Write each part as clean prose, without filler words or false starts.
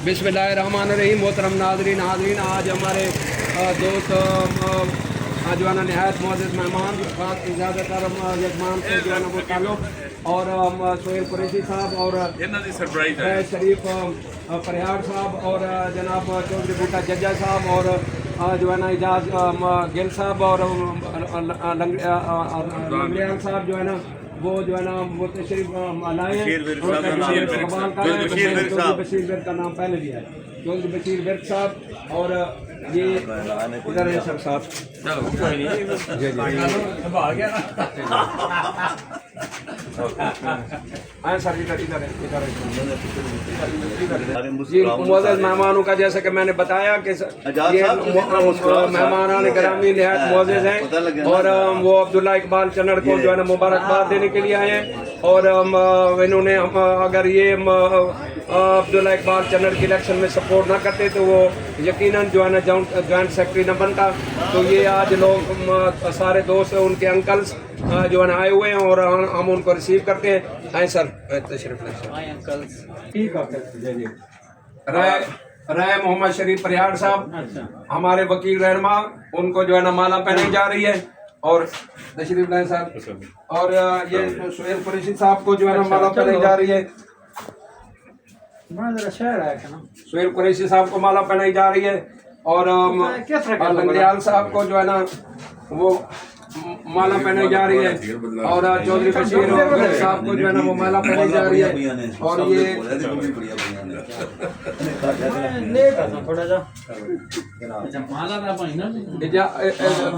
बिस्मिल्लाहिर्रहमानिर्रहीम। मोहतरम नाज़रीन, आज हमारे दोस्त जो है ना नहायत मुअज़्ज़ज़ मेहमान ज़्यादातर यजमान से जो है ना वो ताल्लुक़ और सोहेल कुरैशी साहब और शरीफ परिहार साहब और जनाब चौधरी बूटा जज्जा साहब और जो है ना एजाज गिल साहब और लंगड़ियाल साहब जो है ना वो जो है ना वो तशरीफ लाए हैं। बशीर विर्क का नाम पहले भी है, चौधरी बशीर विर्क साहब और ये इधर है सब साहब। सर इधर जी मुअज़्ज़ज़ मेहमानों का जैसे कि मैंने बताया कि ये मेहमान गिरामी निहायत मुअज़्ज़ज़ हैं और वो अब्दुल्ला इकबाल चन्नड़ को जो है ना मुबारकबाद देने के लिए आए हैं। और इन्होंने अगर ये अब्दुल्ला इकबाल चन्नड़ की इलेक्शन में सपोर्ट ना करते तो वो यकीनन जो है ना जॉइंट सेक्रेटरी न बनता। तो ये आज लोग सारे दोस्त उनके अंकल्स जो है ना आए हुए हैं और हम उनको रिसीव करते हैं। आए सर तशरीफ अंकल्स। ठीक है जी। राय मोहम्मद शरीफ परिहार साहब हमारे वकील रहनुमा, उनको जो है ना माला पहनाई जा रही है और तशरीफ लाए साहब। और ये सोहेल कुरैशी साहब को जो है ना माला पहनाई जा रही है। सोहेल कुरैशी साहब को माला पहनाई जा रही है और लंगड़ियाल साहब को जो है ना वो माला पहनाई जा रही है और चौधरी बशीर साहब को जो है ना वो माला पहनाई जा रही है। और ये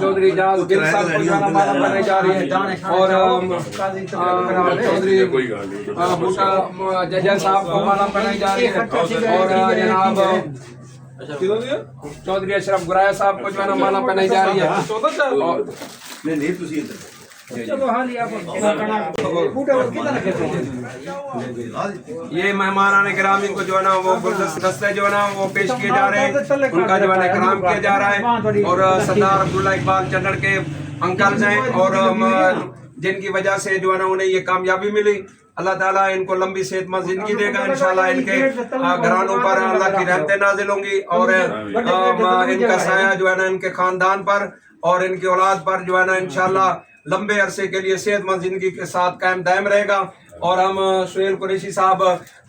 चौधरी एजाज गिल साहब को जो है ना माला पहनाई जा रही है और चौधरी बूटा जज्जा साहब को माला पहनाई जा रही है और जनाब चौधरी अशरफ गुराया साहब को जो है ना माला पहनाई जा रही है। ये मेहमान गिरामी को जो है ना वो गुलदस्ते जो है ना वो पेश किए जा रहे हैं, उनका जो है ना इकराम किया जा रहा है। और सरदार अब्दुल्ला इकबाल चन्नड़ के अंकल्स हैं और जिनकी वजह से जो है ना उन्हें ये कामयाबी मिली। अल्लाह ताला इनको लंबी सेहतमंद जिंदगी देगा इंशाल्लाह। इनके घरानों पर अल्लाह की रहमतें नाजिल होंगी और इनका साया जो है ना इनके खानदान पर और इनकी औलाद पर जो है ना इंशाल्लाह लंबे अरसे के लिए सेहतमंद जिंदगी के साथ कायम दायम रहेगा। और हम सोहेल कुरैशी साहब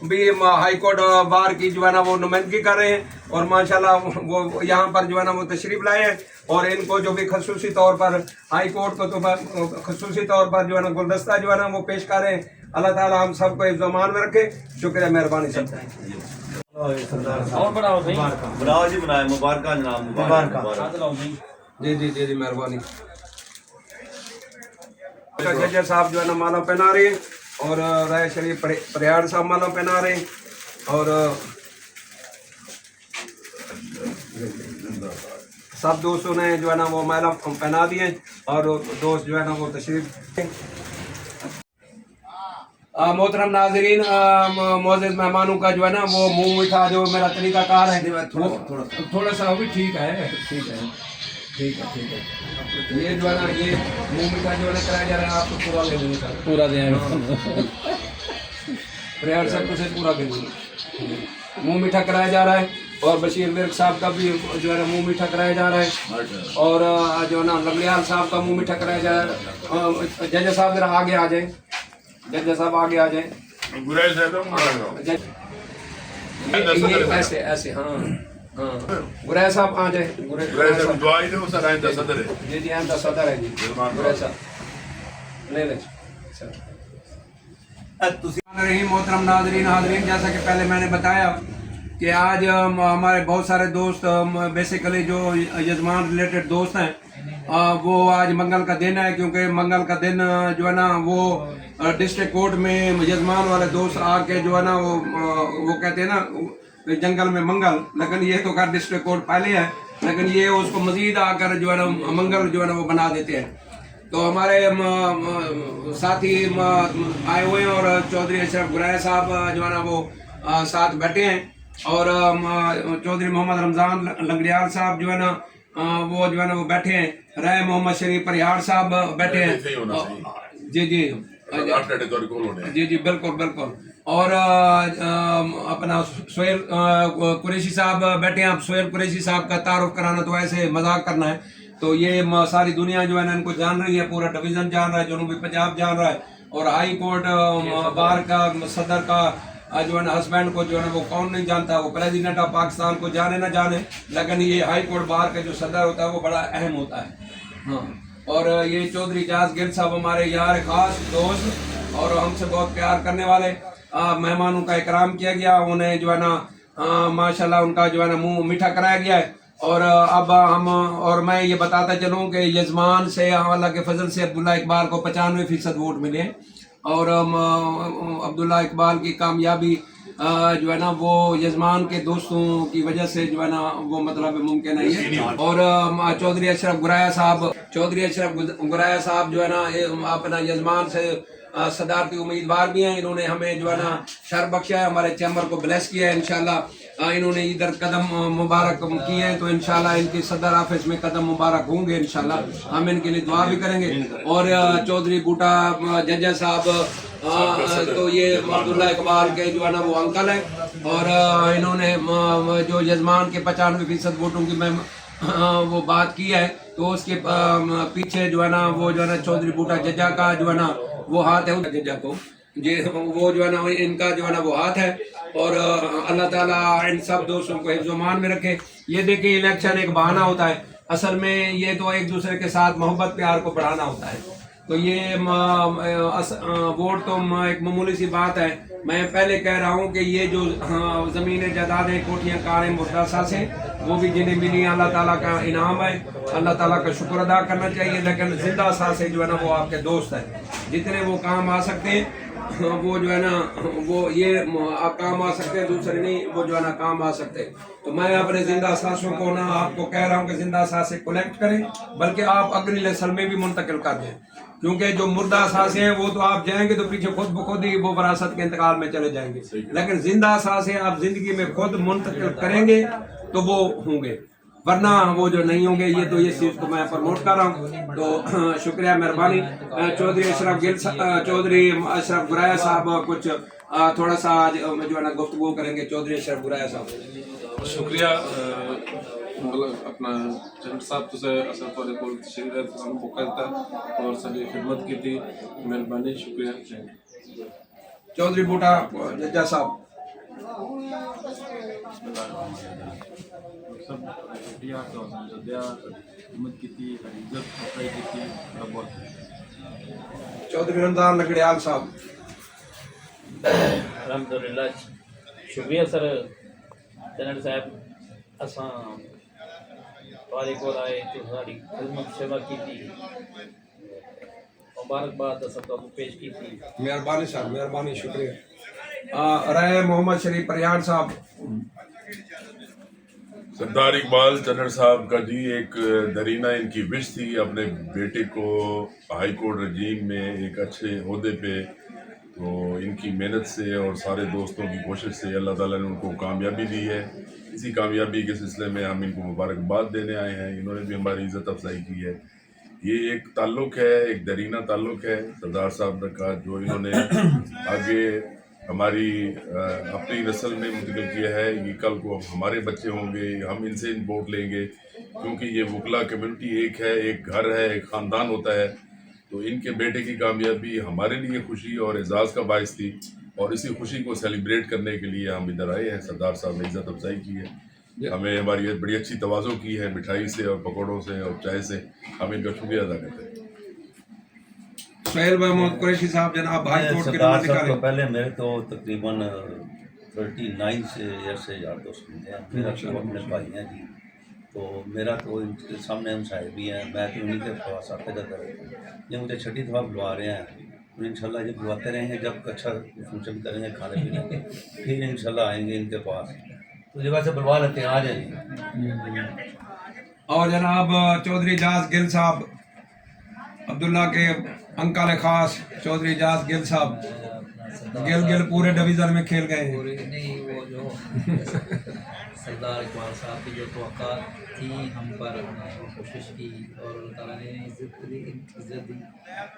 भी हाई कोर्ट बार की जो है ना वो नुमाइंदगी कर रहे हैं और माशाल्लाह वो यहाँ पर जो है ना वो तशरीफ लाए हैं और इनको जो भी खसूसी तौर पर हाई कोर्ट को तो खसूसी तौर पर जो है ना गुलदस्ता जो है ना वो पेश कर रहे हैं। अल्लाह ताला हम सबको इस ज़मान में रखे। शुक्रिया, मेहरबानी सब। बनाओ जी, बनाए मुबारक जनाब, मुबारक जी जी जी जी मेहरबानी। जज्जा साहब जो है ना माला पहना रहे हैं और राय शरीफ परिहार साहब माला पहना रहे हैं और सब दोस्तों ने जो है ना वो माला पहना दिए और दोस्त जो है ना वो तशरीफ। मोहतरम नाज़रीन, मुअज़्ज़ज़ मेहमानों का जो है ना वो मुँह मीठा जो मेरा तरीक़ाकार है थोड़ा सा भी ठीक है। ये जो है ना ये मुँह मीठा जो है ना कराया जा रहा है, आपको पूरा ले देंगे सर, पूरा देंगे परिहार साहब को से पूरा दे देंगे। मुँह मीठा कराया जा रहा है और बशीर विर्क साहब का भी जो है ना मुँह मीठा कराया जा रहा है और जो है ना लंगड़ियाल साहब का मुँह मीठा कराया जा रहा है। जज्जा साहब जरा आगे आ जाए, जज्जा साहब आगे आ जाए। ऐसे ऐसे हाँ हाँ गुरैया साहब आ जाए। गुरैया साहब जी जी आइंदा सदर है जी गुरैया साहब ले ले। मोहतरम नाज़रीन हाज़रीन, जैसा कि पहले मैंने बताया कि आज हमारे बहुत सारे दोस्त बेसिकली जो यजमान रिलेटेड दोस्त हैं वो आज मंगल का दिन है, क्योंकि मंगल का दिन जो है ना वो डिस्ट्रिक्ट कोर्ट में यजमान वाले दोस्त आके जो है ना वो कहते हैं ना जंगल में मंगल, लेकिन ये तो खैर डिस्ट्रिक्ट कोर्ट पहले है, लेकिन ये उसको मजीद आकर जो है ना मंगल जो है ना वो बना देते हैं। तो हमारे साथी आए हुए हैं और चौधरी अशरफ गुराया साहब जो है ना वो साथ बैठे हैं और चौधरी मोहम्मद रमज़ान लंगड़ियाल साहब जो है ना वो बैठे हैं रहे मोहम्मद शरीफ परिहार साहब बैठे हैं। जी जी जी जी बिल्कुल बिल्कुल। और अपना सोहेल कुरैशी साहब बैठे हैं। आप सोहेल कुरैशी साहब का तारुफ कराना तो ऐसे मजाक करना है, तो ये सारी दुनिया जो है ना इनको जान रही है, पूरा डिवीजन जान रहा है, जनूबी पंजाब जान रहा है। और हाई कोर्ट बार का सदर का जो है ना हस्बैंड को जो है ना वो कौन नहीं जानता, वो प्रेसिडेंट ऑफ पाकिस्तान को जाने ना जाने, लेकिन ये हाई कोर्ट बार का जो सदर होता है वो बड़ा अहम होता है। हाँ, और ये चौधरी एजाज गिल साहब हमारे यार खास दोस्त और हमसे बहुत प्यार करने वाले मेहमानों का इकराम किया गया, उन्हें जो है ना माशाल्लाह उनका जो है ना मुंह मीठा कराया गया है। और अब हम और मैं ये बताता चलूँ कि यजमान से अल्लाह के फजल से अब्दुल्ला इकबाल को 95% वोट मिले हैं। और अब्दुल्ला इकबाल की कामयाबी जो है ना वो यजमान के दोस्तों की वजह से जो है ना वो मतलब मुमकिन है। और चौधरी अशरफ गुराया साहब जो है ना अपना यजमान से सदारती उम्मीदवार भी हैं। इन्होंने हमें जो है ना शर बख्शा है, हमारे चैम्बर को ब्लेस किया है। इंशाल्लाह इन्होंने इधर कदम मुबारक किए हैं, तो इंशाल्लाह इनकी सदर ऑफिस में कदम मुबारक होंगे। इंशाल्लाह हम इनके लिए दुआ भी करेंगे। और चौधरी बूटा जज्जा साहब तो ये अब्दुल्ला इकबाल के जो है ना वो अंकल है। और इन्होंने जो यजमान के 95% वोटों की मैं वो बात की है, तो उसके पीछे जो है ना वो जो है ना चौधरी बूटा जज्जा का जो है ना वो हाथ है, जज्जा को ये वो जो है ना इनका जो है ना वो हाथ है। और अल्लाह ताला इन सब दोस्तों को हिफ्ज़-ओ-मान में रखे। ये देखिए इलेक्शन एक बहाना होता है, असल में ये तो एक दूसरे के साथ मोहब्बत प्यार को बढ़ाना होता है। तो ये वोट तो एक मामूली सी बात है। मैं पहले कह रहा हूँ कि ये जो ज़मीनें जायदादें कोठियाँ कारें मुर्दासा से वो भी जिन्हें मिली अल्लाह ताला का इनाम है, अल्लाह ताला का शुक्र अदा करना चाहिए। लेकिन जिंदा सांसें जो है ना वो आपके दोस्त है, जितने वो काम आ सकते हैं वो जो है ना वो ये काम आ सकते हैं, दूसरे नहीं वो जो है ना काम आ सकते हैं। तो मैं अपने जिंदा सांसों को ना आपको कह रहा हूँ कि जिंदा सांसें कलेक्ट करें, बल्कि आप अग्नि नस्ल में भी मुंतकिल कर दें, क्योंकि जो मुर्दा सांसें हैं वो तो आप जाएंगे तो पीछे खुद ब खुद ही वो विरासत के इंतकाल में चले जाएंगे। लेकिन जिंदा सांसें आप जिंदगी में खुद मुंतकिल करेंगे तो वो होंगे, वरना वो जो नहीं होंगे। ये तो इस चीज़ को मैं प्रमोट कर रहा हूँ। तो शुक्रिया, मेहरबानी। चौधरी अशरफ गुराया साहब कुछ थोड़ा सा आज जो है ना गुफ्तगू करेंगे। चौधरी अशरफ गुराया साहब। शुक्रिया अपना जनरल साहब तुझे असर थोड़े कोल तशरीफ सानू मौका दिता और साडी खिदमत की थी, मेहरबानी, शुक्रिया। चौधरी बूटा जज्जा साहब। सब इंडिया का सद्या हिम्मत की थी, इज्जत अफजाई की थी, बहुत। चौधरी रमजान लकड़ियाल साहब। अलहमदुलिल्लाह, शुक्रिया सर जनरल साहब, असां वाले को आए तो सारी खिदमत सेवा की थी, मुबारकबाद असां तो पेश की थी। मेहरबानी साहब, मेहरबानी, शुक्रिया। रहे मोहम्मद शरीफ परिहार साहब। सरदार इकबाल चन्नड़ साहब का जी एक दरीना इनकी विश थी अपने बेटे को हाई कोर्ट रजीम में एक अच्छे ओहदे पे, तो इनकी मेहनत से और सारे दोस्तों की कोशिश से अल्लाह ताला ने उनको कामयाबी दी है। इसी कामयाबी के सिलसिले में हम इनको मुबारकबाद देने आए हैं। इन्होंने भी हमारी इज़्ज़त अफजाई की है। ये एक ताल्लुक़ है, एक दरीना ताल्लुक़ है सरदार साहब का, जो इन्होंने आगे हमारी अपनी नस्ल में मुंतकिल किया है। ये कल को हमारे बच्चे होंगे, हम इनसे वोट लेंगे, क्योंकि ये वकला कम्युनिटी एक है, एक घर है, एक ख़ानदान होता है। तो इनके बेटे की कामयाबी हमारे लिए खुशी और एजाज़ का बायस थी, और इसी खुशी को सेलिब्रेट करने के लिए हम इधर आए हैं। सरदार साहब ने इज़्ज़त अफजाई की है, हमें हमारी बड़ी अच्छी तवाज़ो की है, मिठाई से और पकौड़ों से और चाय से। हम इनका शुक्रिया अदा करते हैं। सोहेल महमूद कुरैशी साहब जनाब हाई कोर्ट के सरदार साहब को पहले मेरे तो तकरीबन 39 ईयर से यार दोस्त मिले हैं। मेरा तो अपने भाई हैं जी, तो मेरा तो इनके सामने हम साहिब भी हैं। मैं तो उन्हीं के पास आता जाता रहता हूँ। ये मुझे छठी दफ़ा बुलवा रहे हैं, तो इंशाल्लाह जब बुलाते रहेंगे, जब अच्छा फंक्शन करेंगे खाने पीने के, फिर इंशाल्लाह आएंगे इनके पास। तो जगह से बुलवा लेते हैं, आ जाएंगे। और जनाब चौधरी एजाज गिल साहब, अब्दुल्ला के अंकल खास चौधरी एजाज गिल साहब। गिल पूरे डिवीज़न में खेल गए हैं। सरदार इकबाल साहब की जो तवक्कात थी हम पर, हमने कोशिश की और अल्लाह ताला ने इज़्ज़त दी।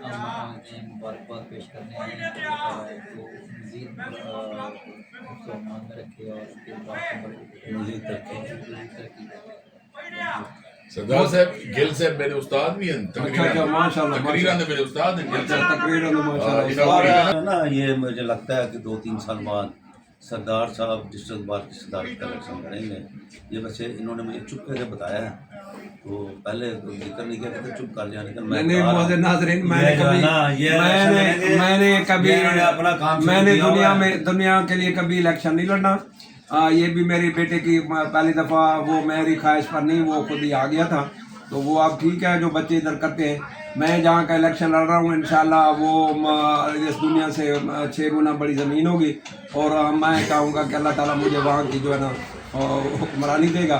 हम मुबारकबाद पेश करने आए हैं तो मज़ीद में रखे और उसके बाद मज़ीद तरक्की सरदार साहब गिल साहब मेरे उस्ताद भी हैं अच्छा, माशाल्लाह, तकरीरन मेरे उस्ताद हैं गिल साहब तकरीरन माशाल्लाह। इनाम ना ये मुझे लगता है कि 2-3 साल बाद सरदार साहब डिस्ट्रिक्ट बार की सदारत का इलेक्शन करेंगे। ये वैसे इन्होंने मुझे चुप करके बताया है, तो पहले तो जिक्र नहीं किया कहते चुप कर जाने का। नहीं मोहतरम नाज़रीन, मैंने कभी अपना काम मैंने दुनिया के लिए कभी इलेक्शन नहीं लड़ना। ये भी मेरे बेटे की पहली दफ़ा, वो मेरी ख्वाहिश पर नहीं, वो खुद ही आ गया था। तो वो अब ठीक है, जो बच्चे इधर करते हैं। मैं जहाँ का इलेक्शन लड़ रहा हूँ इंशाल्लाह वो इस दुनिया से 6 गुना बड़ी ज़मीन होगी, और मैं चाहूँगा कि अल्लाह ताला मुझे वहाँ की जो है ना हुक्मरानी देगा।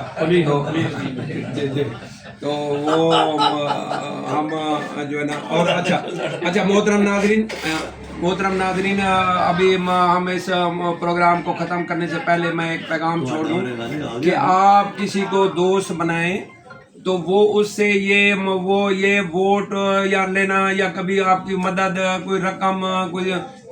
तो वो हम जो है ना, और अच्छा मोहतरम नाज़रीन, अभी हम इस प्रोग्राम को ख़त्म करने से पहले मैं एक पैगाम छोड़ दूँ कि आप किसी को दोस्त बनाएं तो वो उससे ये वोट या लेना या कभी आपकी मदद, कोई रकम, कोई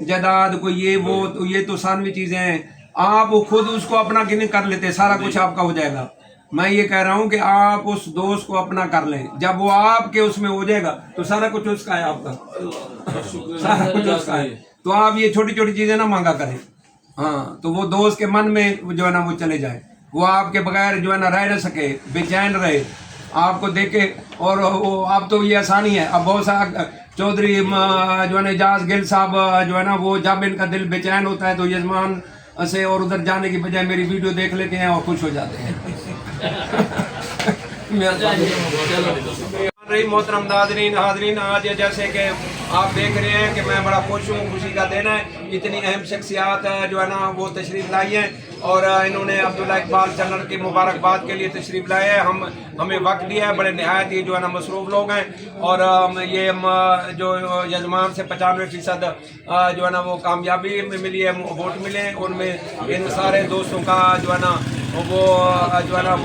जायदाद, कोई ये वो, तो ये तो सानवी चीज़ें हैं। आप खुद उसको अपना गिने कर लेते, सारा कुछ आपका हो जाएगा। मैं ये कह रहा हूँ कि आप उस दोस्त को अपना कर लें, जब वो आपके उसमें हो जाएगा तो सारा कुछ उसका है, आपका सारा कुछ उसका है। तो आप ये छोटी छोटी चीज़ें ना मांगा करें। हाँ, तो वो दोस्त के मन में जो है ना वो चले जाए, वो आपके बगैर जो है ना रह न सके, बेचैन रहे आपको देखे। और वो अब तो ये आसानी है, अब बहुत सारा चौधरी जो है ना एजाज गिल साहब जो है ना, वो जब इनका दिल बेचैन होता है तो यजमान से और उधर जाने की बजाय मेरी वीडियो देख लेते हैं और खुश हो जाते हैं। मोहतरम नाज़रीन हाज़रीन, आज जैसे कि आप देख रहे हैं कि मैं बड़ा खुश हूँ, खुशी का दिन है। इतनी अहम शख्सियात जो है ना वो तशरीफ़ लाई हैं, और इन्होंने अब्दुल्ला इकबाल चन्नड़ की मुबारकबाद के लिए तशरीफ़ लाए हैं। हमें वक्त दिया है, बड़े नहायत ही जो है ना मसरूफ़ लोग हैं। और ये जो यजमान से 95% जो है ना वो कामयाबी मिली है, वोट मिले, उनमें इन सारे दोस्तों का जो है ना वो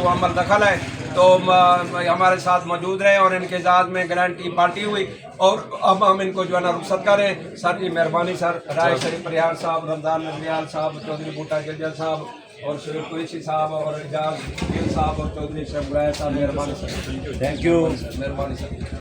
अमल दखल है। तो हमारे साथ मौजूद रहे और इनके साथ में गारंटी पार्टी हुई, और अब हम इनको जो है ना रुखसत करें। सर जी मेहरबानी सर, राय शरीफ परिहार साहब, रमजान नजरियाल साहब, चौधरी बूटा जज्जल साहब, और शरीफ कुरैशी साहब, और एजाज गिल साहब, और चौधरी शरीफ साहब, मेहरबानी सर, थैंक यू, मेहरबानी सर।